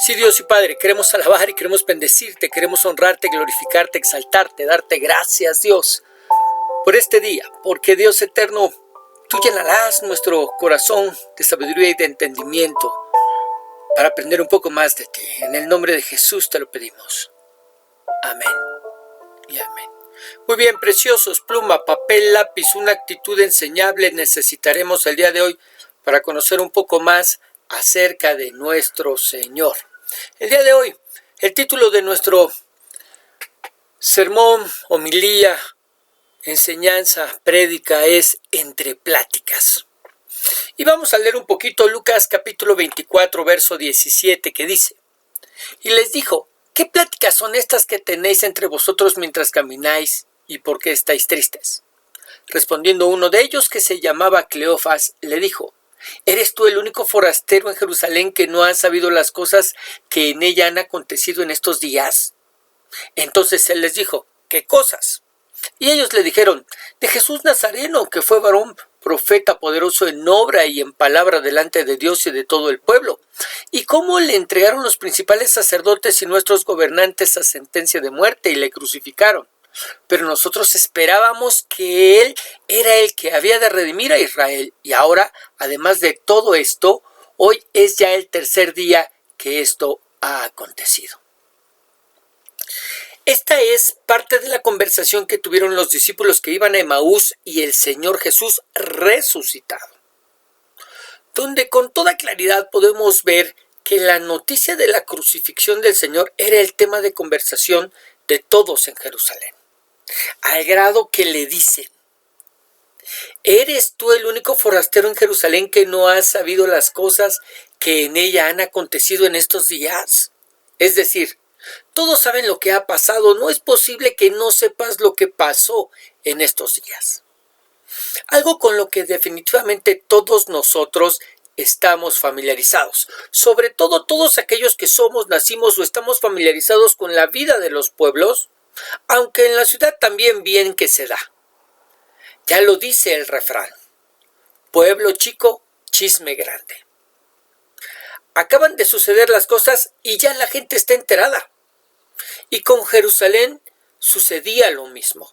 Sí, Dios y Padre, queremos alabar y queremos bendecirte, queremos honrarte, glorificarte, exaltarte, darte gracias, Dios, por este día, porque Dios eterno, tú llenarás nuestro corazón de sabiduría y de entendimiento para aprender un poco más de ti. En el nombre de Jesús te lo pedimos. Amén y amén. Muy bien, preciosos, pluma, papel, lápiz, una actitud enseñable necesitaremos el día de hoy para conocer un poco más acerca de nuestro Señor. El día de hoy, el título de nuestro sermón, homilía, enseñanza, prédica es Entre Pláticas. Y vamos a leer un poquito Lucas capítulo 24, verso 17, que dice: Y les dijo, ¿qué pláticas son estas que tenéis entre vosotros mientras camináis, y por qué estáis tristes? Respondiendo uno de ellos, que se llamaba Cleofas, le dijo: ¿Eres tú el único forastero en Jerusalén que no ha sabido las cosas que en ella han acontecido en estos días? Entonces él les dijo: ¿Qué cosas? Y ellos le dijeron: de Jesús Nazareno, que fue varón profeta poderoso en obra y en palabra delante de Dios y de todo el pueblo, y cómo le entregaron los principales sacerdotes y nuestros gobernantes a sentencia de muerte y le crucificaron. Pero nosotros esperábamos que Él era el que había de redimir a Israel. Y ahora, además de todo esto, hoy es ya el tercer día que esto ha acontecido. Esta es parte de la conversación que tuvieron los discípulos que iban a Emaús y el Señor Jesús resucitado, donde con toda claridad podemos ver que la noticia de la crucifixión del Señor era el tema de conversación de todos en Jerusalén. Al grado que le dicen: ¿eres tú el único forastero en Jerusalén que no has sabido las cosas que en ella han acontecido en estos días? Es decir, todos saben lo que ha pasado, no es posible que no sepas lo que pasó en estos días. Algo con lo que definitivamente todos nosotros estamos familiarizados, sobre todo todos aquellos que nacimos o estamos familiarizados con la vida de los pueblos, aunque en la ciudad también bien que se da. Ya lo dice el refrán: pueblo chico, chisme grande. Acaban de suceder las cosas y ya la gente está enterada. Y con Jerusalén sucedía lo mismo.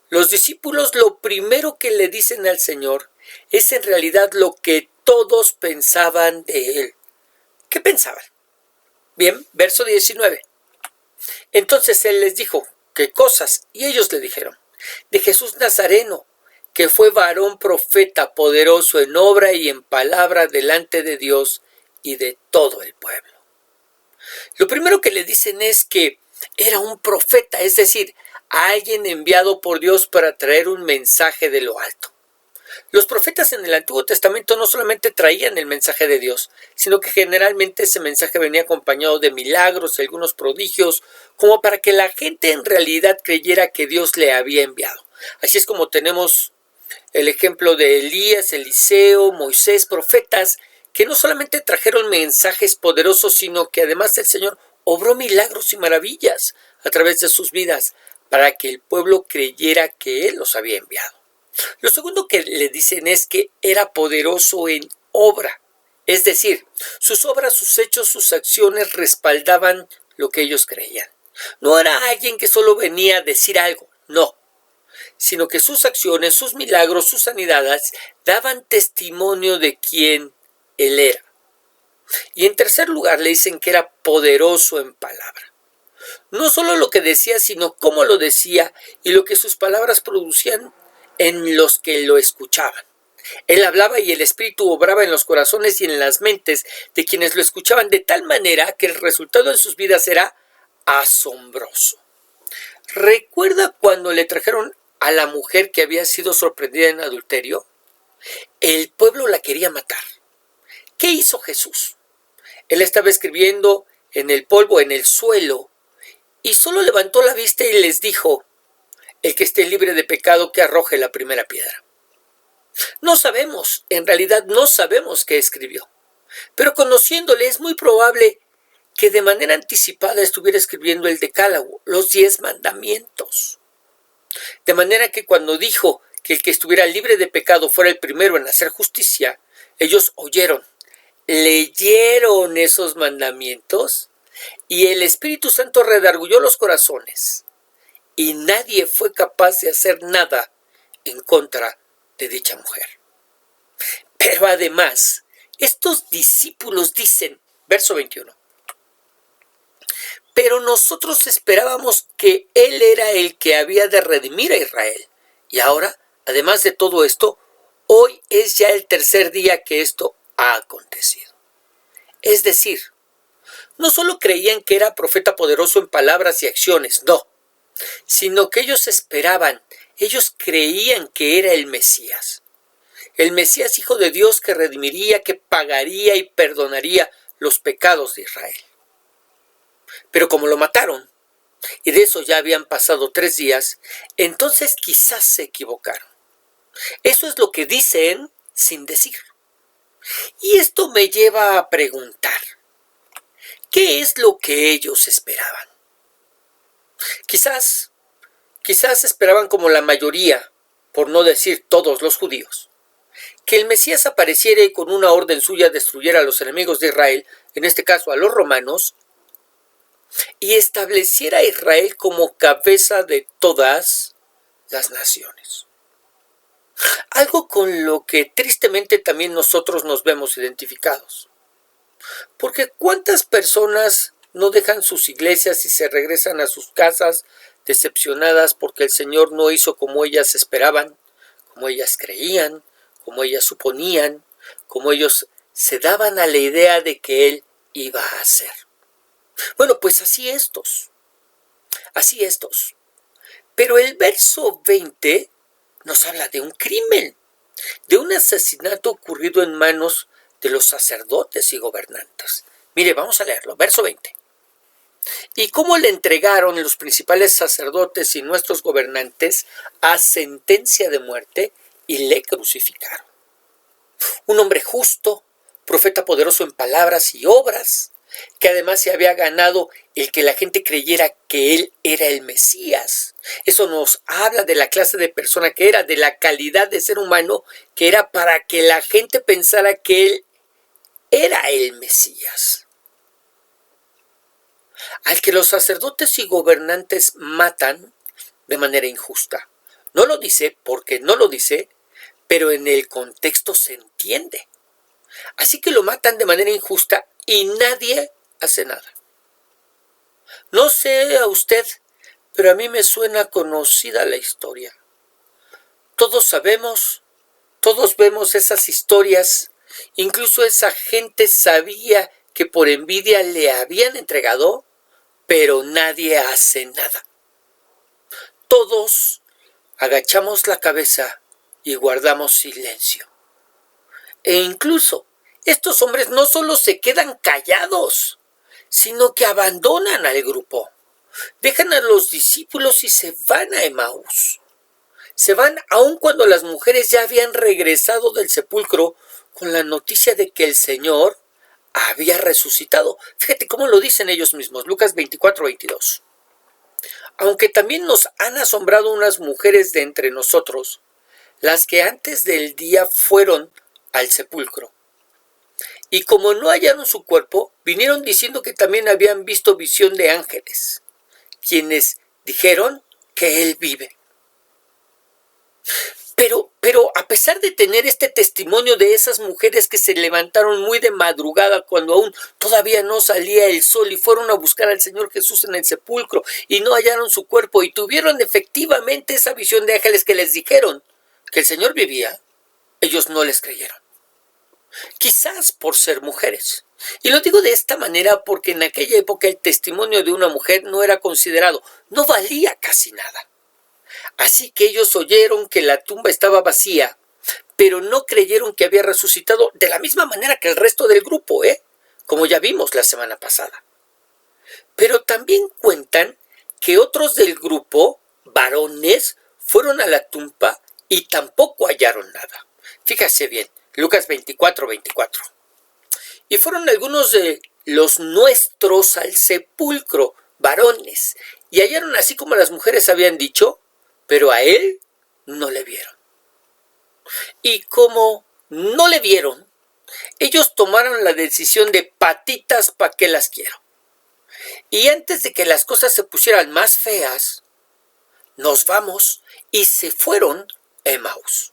Los discípulos lo primero que le dicen al Señor es en realidad lo que todos pensaban de Él. ¿Qué pensaban? Bien, verso 19. Entonces Él les dijo: ¿qué cosas? Y ellos le dijeron: de Jesús Nazareno, que fue varón profeta poderoso en obra y en palabra delante de Dios y de todo el pueblo. Lo primero que le dicen es que era un profeta, es decir, alguien enviado por Dios para traer un mensaje de lo alto. Los profetas en el Antiguo Testamento no solamente traían el mensaje de Dios, sino que generalmente ese mensaje venía acompañado de milagros y algunos prodigios, como para que la gente en realidad creyera que Dios le había enviado. Así es como tenemos el ejemplo de Elías, Eliseo, Moisés, profetas, que no solamente trajeron mensajes poderosos, sino que además el Señor obró milagros y maravillas a través de sus vidas para que el pueblo creyera que Él los había enviado. Lo segundo que le dicen es que era poderoso en obra, es decir, sus obras, sus hechos, sus acciones respaldaban lo que ellos creían. No era alguien que solo venía a decir algo, no, sino que sus acciones, sus milagros, sus sanidades daban testimonio de quién Él era. Y en tercer lugar le dicen que era poderoso en palabra. No solo lo que decía, sino cómo lo decía y lo que sus palabras producían en los que lo escuchaban. Él hablaba y el Espíritu obraba en los corazones y en las mentes de quienes lo escuchaban de tal manera que el resultado en sus vidas era asombroso. ¿Recuerda cuando le trajeron a la mujer que había sido sorprendida en adulterio? El pueblo la quería matar. ¿Qué hizo Jesús? Él estaba escribiendo en el polvo, en el suelo, y solo levantó la vista y les dijo: el que esté libre de pecado, que arroje la primera piedra. No sabemos, en realidad no sabemos qué escribió, pero conociéndole es muy probable que de manera anticipada estuviera escribiendo el Decálogo, los 10 mandamientos. De manera que cuando dijo que el que estuviera libre de pecado fuera el primero en hacer justicia, ellos oyeron: leyeron esos mandamientos y el Espíritu Santo redarguyó los corazones y nadie fue capaz de hacer nada en contra de dicha mujer. Pero además, estos discípulos dicen, verso 21, pero nosotros esperábamos que Él era el que había de redimir a Israel. Y ahora, además de todo esto, hoy es ya el tercer día que esto ha acontecido. Es decir, no solo creían que era profeta poderoso en palabras y acciones, no, sino que ellos esperaban, ellos creían que era el Mesías Hijo de Dios que redimiría, que pagaría y perdonaría los pecados de Israel. Pero como lo mataron, y de eso ya habían pasado 3 días, entonces quizás se equivocaron. Eso es lo que dicen sin decir. Y esto me lleva a preguntar, ¿qué es lo que ellos esperaban? Quizás esperaban como la mayoría, por no decir todos los judíos, que el Mesías apareciera y con una orden suya destruyera a los enemigos de Israel, en este caso a los romanos, y estableciera a Israel como cabeza de todas las naciones. Algo con lo que tristemente también nosotros nos vemos identificados. Porque ¿cuántas personas no dejan sus iglesias y se regresan a sus casas decepcionadas porque el Señor no hizo como ellas esperaban, como ellas creían, como ellas suponían, como ellos se daban a la idea de que Él iba a hacer? Bueno, pues así estos. Pero el verso 20 nos habla de un crimen, de un asesinato ocurrido en manos de los sacerdotes y gobernantes. Mire, vamos a leerlo, verso 20. Y cómo le entregaron los principales sacerdotes y nuestros gobernantes a sentencia de muerte y le crucificaron. Un hombre justo, profeta poderoso en palabras y obras, que además se había ganado el que la gente creyera que Él era el Mesías. Eso nos habla de la clase de persona que era, de la calidad de ser humano que era para que la gente pensara que Él era el Mesías. Al que los sacerdotes y gobernantes matan de manera injusta. No lo dice porque no lo dice, pero en el contexto se entiende. Así que lo matan de manera injusta y nadie hace nada. No sé a usted, pero a mí me suena conocida la historia. Todos sabemos, todos vemos esas historias, incluso esa gente sabía que por envidia le habían entregado, pero nadie hace nada. Todos agachamos la cabeza y guardamos silencio. E incluso estos hombres no solo se quedan callados, sino que abandonan al grupo. Dejan a los discípulos y se van a Emaús. Se van aun cuando las mujeres ya habían regresado del sepulcro con la noticia de que el Señor había resucitado. Fíjate cómo lo dicen ellos mismos, Lucas 24:22. Aunque también nos han asombrado unas mujeres de entre nosotros, las que antes del día fueron al sepulcro. Y como no hallaron su cuerpo, vinieron diciendo que también habían visto visión de ángeles, quienes dijeron que Él vive. Pero a pesar de tener este testimonio de esas mujeres que se levantaron muy de madrugada cuando aún todavía no salía el sol y fueron a buscar al Señor Jesús en el sepulcro y no hallaron su cuerpo y tuvieron efectivamente esa visión de ángeles que les dijeron que el Señor vivía, ellos no les creyeron. Quizás por ser mujeres. Y lo digo de esta manera porque en aquella época el testimonio de una mujer no era considerado, no valía casi nada. Así que ellos oyeron que la tumba estaba vacía, pero no creyeron que había resucitado de la misma manera que el resto del grupo, como ya vimos la semana pasada. Pero también cuentan que otros del grupo, varones, fueron a la tumba y tampoco hallaron nada. Fíjase bien, Lucas 24:24. Y fueron algunos de los nuestros al sepulcro, varones, y hallaron así como las mujeres habían dicho, pero a Él no le vieron. Y como no le vieron, ellos tomaron la decisión de patitas, ¿para qué las quiero? Y antes de que las cosas se pusieran más feas, nos vamos, y se fueron a Emaús.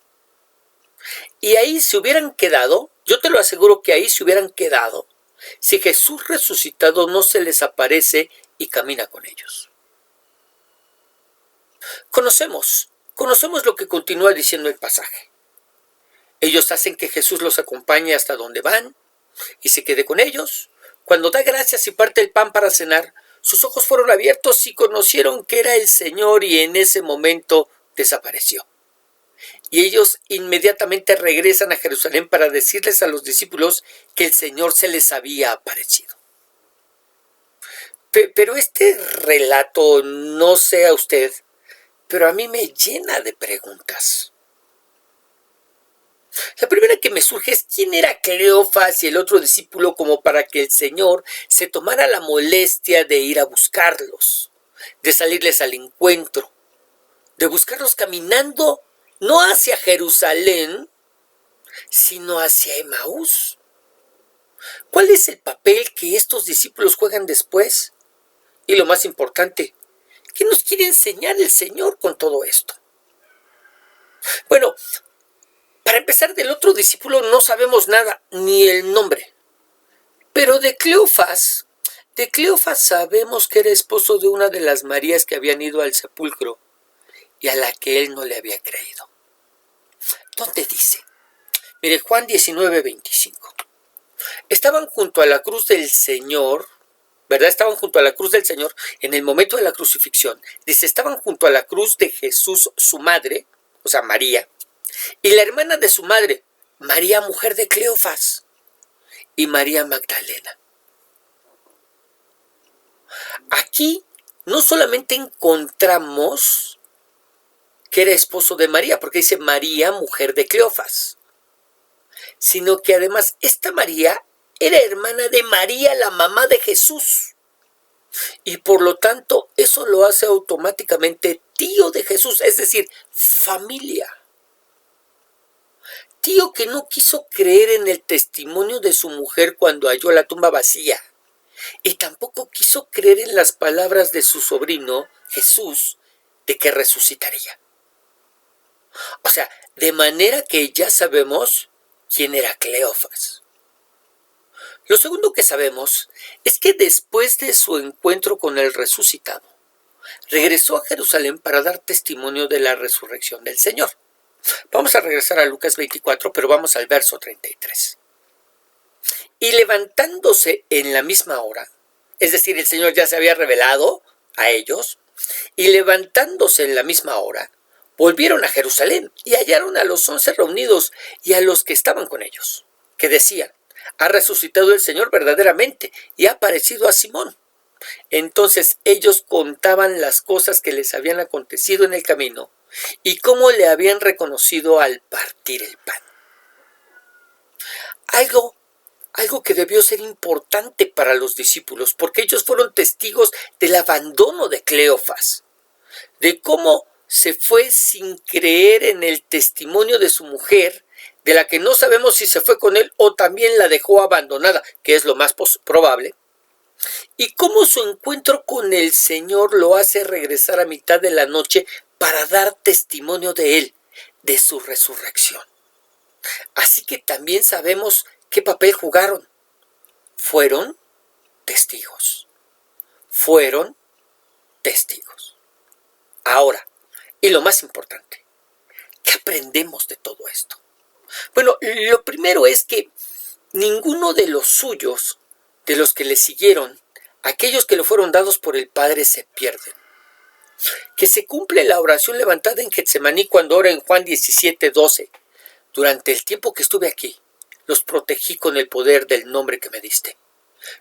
Y ahí se hubieran quedado, yo te lo aseguro que ahí se hubieran quedado, si Jesús resucitado no se les aparece y camina con ellos. Conocemos lo que continúa diciendo el pasaje. Ellos hacen que Jesús los acompañe hasta donde van y se quede con ellos. Cuando da gracias y parte el pan para cenar, sus ojos fueron abiertos y conocieron que era el Señor, y en ese momento desapareció. Y ellos inmediatamente regresan a Jerusalén para decirles a los discípulos que el Señor se les había aparecido. Pero este relato, no sé a usted, pero a mí me llena de preguntas. La primera que me surge es: ¿quién era Cleofas y el otro discípulo como para que el Señor se tomara la molestia de ir a buscarlos, de salirles al encuentro, de buscarlos caminando no hacia Jerusalén, sino hacia Emaús? ¿Cuál es el papel que estos discípulos juegan después? Y lo más importante, ¿qué nos quiere enseñar el Señor con todo esto? Bueno, para empezar, del otro discípulo no sabemos nada, ni el nombre. Pero de Cleofas sabemos que era esposo de una de las Marías que habían ido al sepulcro y a la que él no le había creído. ¿Dónde dice? Mire, Juan 19:25. Estaban junto a la cruz del Señor, ¿verdad? Estaban junto a la cruz del Señor en el momento de la crucifixión. Dice, estaban junto a la cruz de Jesús, su madre, o sea, María, y la hermana de su madre, María, mujer de Cleofas, y María Magdalena. Aquí no solamente encontramos que era esposo de María, porque dice María, mujer de Cleofas, sino que además esta María era hermana de María, la mamá de Jesús. Y por lo tanto, eso lo hace automáticamente tío de Jesús, es decir, familia. Tío que no quiso creer en el testimonio de su mujer cuando halló la tumba vacía, y tampoco quiso creer en las palabras de su sobrino, Jesús, de que resucitaría. O sea, de manera que ya sabemos quién era Cleofas. Lo segundo que sabemos es que después de su encuentro con el resucitado, regresó a Jerusalén para dar testimonio de la resurrección del Señor. Vamos a regresar a Lucas 24, pero vamos al verso 33. Y levantándose en la misma hora, es decir, el Señor ya se había revelado a ellos, y levantándose en la misma hora, volvieron a Jerusalén y hallaron a los 11 reunidos y a los que estaban con ellos, que decían: ha resucitado el Señor verdaderamente y ha aparecido a Simón. Entonces ellos contaban las cosas que les habían acontecido en el camino y cómo le habían reconocido al partir el pan. Algo que debió ser importante para los discípulos, porque ellos fueron testigos del abandono de Cleofas, de cómo se fue sin creer en el testimonio de su mujer, de la que no sabemos si se fue con él o también la dejó abandonada, que es lo más probable, y cómo su encuentro con el Señor lo hace regresar a mitad de la noche para dar testimonio de él, de su resurrección. Así que también sabemos qué papel jugaron. Fueron testigos. Fueron testigos. Ahora, y lo más importante, ¿qué aprendemos de todo esto? Bueno, lo primero es que ninguno de los suyos, de los que le siguieron, aquellos que le fueron dados por el Padre, se pierden. Que se cumple la oración levantada en Getsemaní cuando ora en Juan 17:12. Durante el tiempo que estuve aquí, los protegí con el poder del nombre que me diste.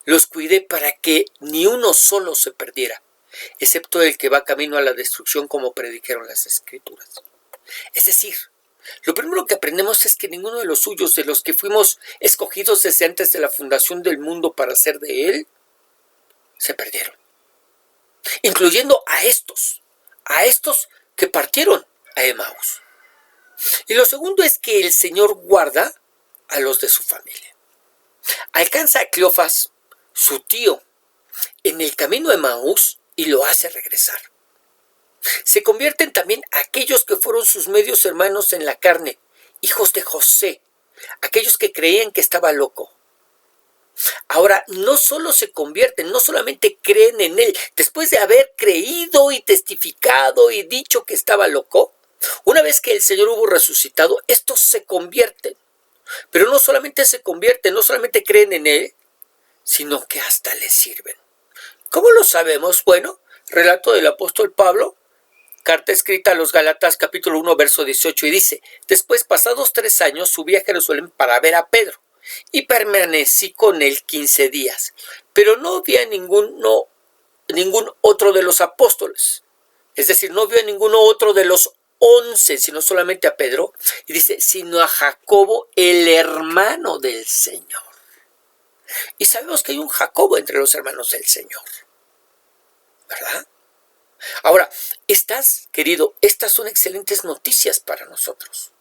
Los cuidé para que ni uno solo se perdiera, excepto el que va camino a la destrucción, como predijeron las Escrituras. Es decir, lo primero que aprendemos es que ninguno de los suyos, de los que fuimos escogidos desde antes de la fundación del mundo para ser de él, se perdieron. Incluyendo a estos que partieron a Emaús. Y lo segundo es que el Señor guarda a los de su familia. Alcanza a Cleofas, su tío, en el camino de Emaús y lo hace regresar. Se convierten también aquellos que fueron sus medios hermanos en la carne, hijos de José, aquellos que creían que estaba loco. Ahora, no solo se convierten, no solamente creen en él, después de haber creído y testificado y dicho que estaba loco, una vez que el Señor hubo resucitado, estos se convierten. Pero no solamente se convierten, no solamente creen en él, sino que hasta le sirven. ¿Cómo lo sabemos? Bueno, relato del apóstol Pablo, carta escrita a los Gálatas capítulo 1 verso 18 y dice: después, pasados 3 años, subí a Jerusalén para ver a Pedro y permanecí con él 15 días, pero no vi a ningún otro de los apóstoles, es decir, no vio a ninguno otro de los 11, sino solamente a Pedro, y dice, sino a Jacobo, el hermano del Señor. Y sabemos que hay un Jacobo entre los hermanos del Señor, ¿verdad? Ahora, querido, estas son excelentes noticias para nosotros.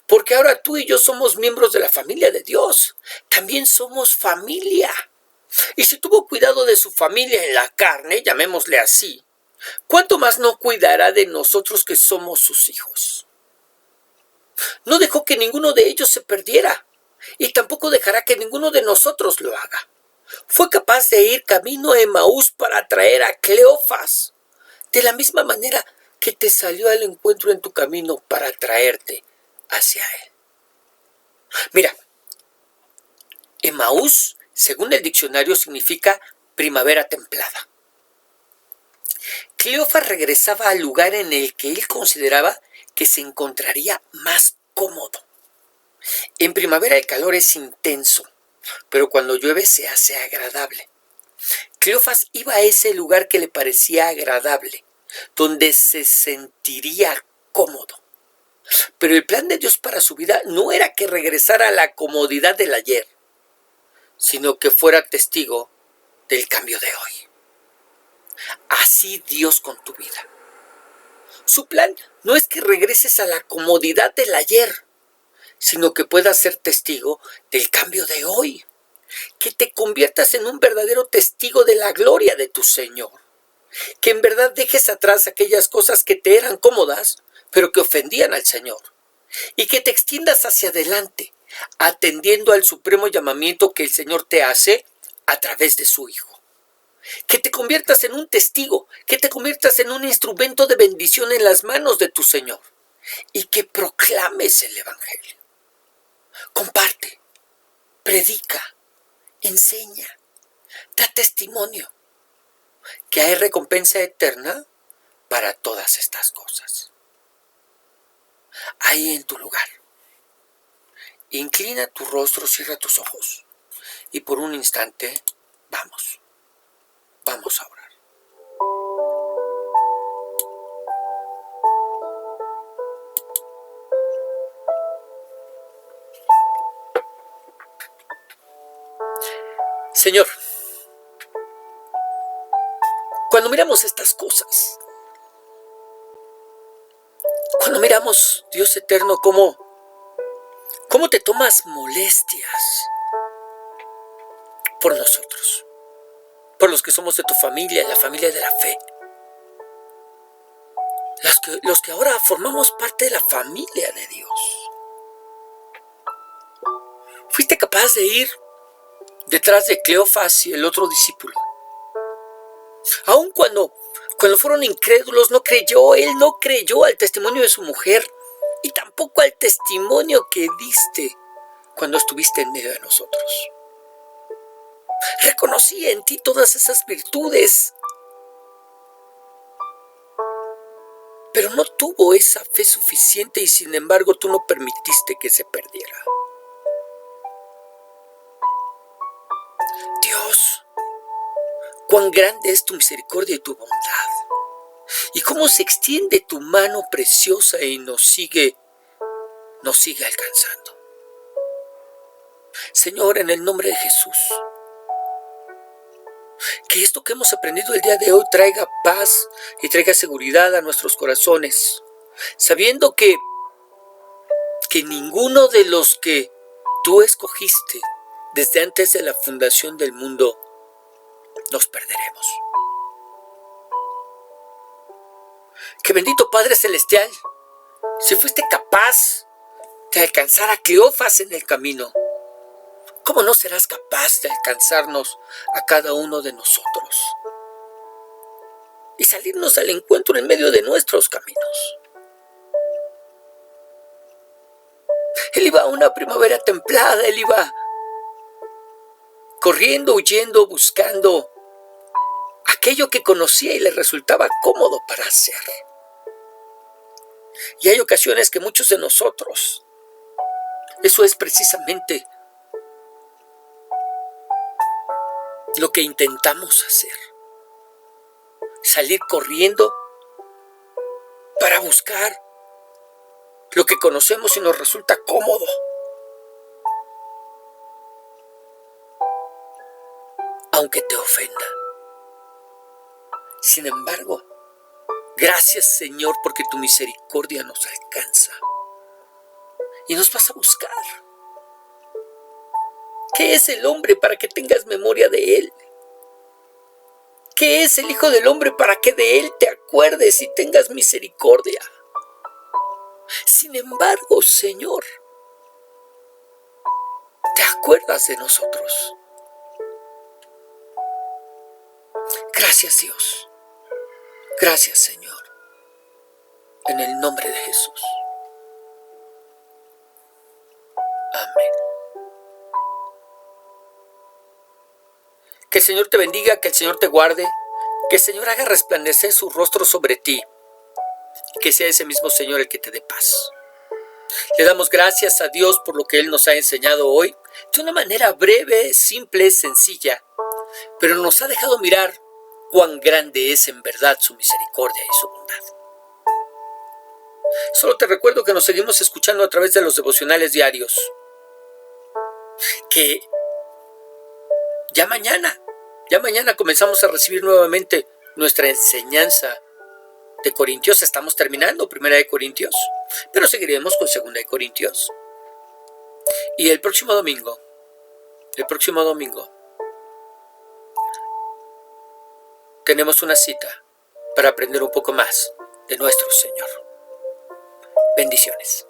Porque ahora tú y yo somos miembros de la familia de Dios. También somos familia. Y si tuvo cuidado de su familia en la carne, llamémosle así, ¿cuánto más no cuidará de nosotros que somos sus hijos? No dejó que ninguno de ellos se perdiera. Y tampoco dejará que ninguno de nosotros lo haga. Fue capaz de ir camino a Emaús para traer a Cleofas, de la misma manera que te salió al encuentro en tu camino para traerte hacia él. Mira, Emaús, según el diccionario, significa primavera templada. Cleofas regresaba al lugar en el que él consideraba que se encontraría más cómodo. En primavera el calor es intenso, pero cuando llueve se hace agradable. Cleofas iba a ese lugar que le parecía agradable, donde se sentiría cómodo. Pero el plan de Dios para su vida no era que regresara a la comodidad del ayer, sino que fuera testigo del cambio de hoy. Así Dios con tu vida. Su plan no es que regreses a la comodidad del ayer, sino que puedas ser testigo del cambio de hoy. Que te conviertas en un verdadero testigo de la gloria de tu Señor. Que en verdad dejes atrás aquellas cosas que te eran cómodas, pero que ofendían al Señor. Y que te extiendas hacia adelante, atendiendo al supremo llamamiento que el Señor te hace a través de su Hijo. Que te conviertas en un testigo, que te conviertas en un instrumento de bendición en las manos de tu Señor. Y que proclames el Evangelio. Comparte, predica, enseña, da testimonio, que hay recompensa eterna para todas estas cosas. Ahí en tu lugar, inclina tu rostro, cierra tus ojos y por un instante vamos a orar. Señor, cuando miramos estas cosas, cuando miramos, Dios eterno, cómo te tomas molestias por nosotros, por los que somos de tu familia, la familia de la fe, los que ahora formamos parte de la familia de Dios. Fuiste capaz de ir detrás de Cleofas y el otro discípulo. Aun cuando fueron incrédulos, él no creyó al testimonio de su mujer y tampoco al testimonio que diste cuando estuviste en medio de nosotros. Reconocí en ti todas esas virtudes, pero no tuvo esa fe suficiente y sin embargo tú no permitiste que se perdiera. Dios, cuán grande es tu misericordia y tu bondad, y cómo se extiende tu mano preciosa y nos sigue alcanzando. Señor, en el nombre de Jesús, que esto que hemos aprendido el día de hoy traiga paz y traiga seguridad a nuestros corazones, sabiendo que ninguno de los que tú escogiste desde antes de la fundación del mundo, nos perderemos. Que bendito Padre Celestial, si fuiste capaz de alcanzar a Cleofas en el camino, ¿cómo no serás capaz de alcanzarnos a cada uno de nosotros y salirnos al encuentro en medio de nuestros caminos? Él iba a una primavera templada, él iba corriendo, huyendo, buscando aquello que conocía y le resultaba cómodo para hacer. Y hay ocasiones que muchos de nosotros, eso es precisamente lo que intentamos hacer. Salir corriendo para buscar lo que conocemos y nos resulta cómodo. Aunque te ofenda. Sin embargo, gracias Señor porque tu misericordia nos alcanza y nos vas a buscar. ¿Qué es el hombre para que tengas memoria de él? ¿Qué es el Hijo del Hombre para que de él te acuerdes y tengas misericordia? Sin embargo, Señor, te acuerdas de nosotros. Gracias Dios. Gracias Señor. En el nombre de Jesús. Amén. Que el Señor te bendiga, que el Señor te guarde, que el Señor haga resplandecer su rostro sobre ti, y que sea ese mismo Señor el que te dé paz. Le damos gracias a Dios por lo que Él nos ha enseñado hoy, de una manera breve, simple, sencilla, pero nos ha dejado mirar cuán grande es en verdad su misericordia y su bondad. Solo te recuerdo que nos seguimos escuchando a través de los devocionales diarios, que ya mañana comenzamos a recibir nuevamente nuestra enseñanza de Corintios. Estamos terminando Primera de Corintios, pero seguiremos con Segunda de Corintios. Y el próximo domingo, tenemos una cita para aprender un poco más de nuestro Señor. Bendiciones.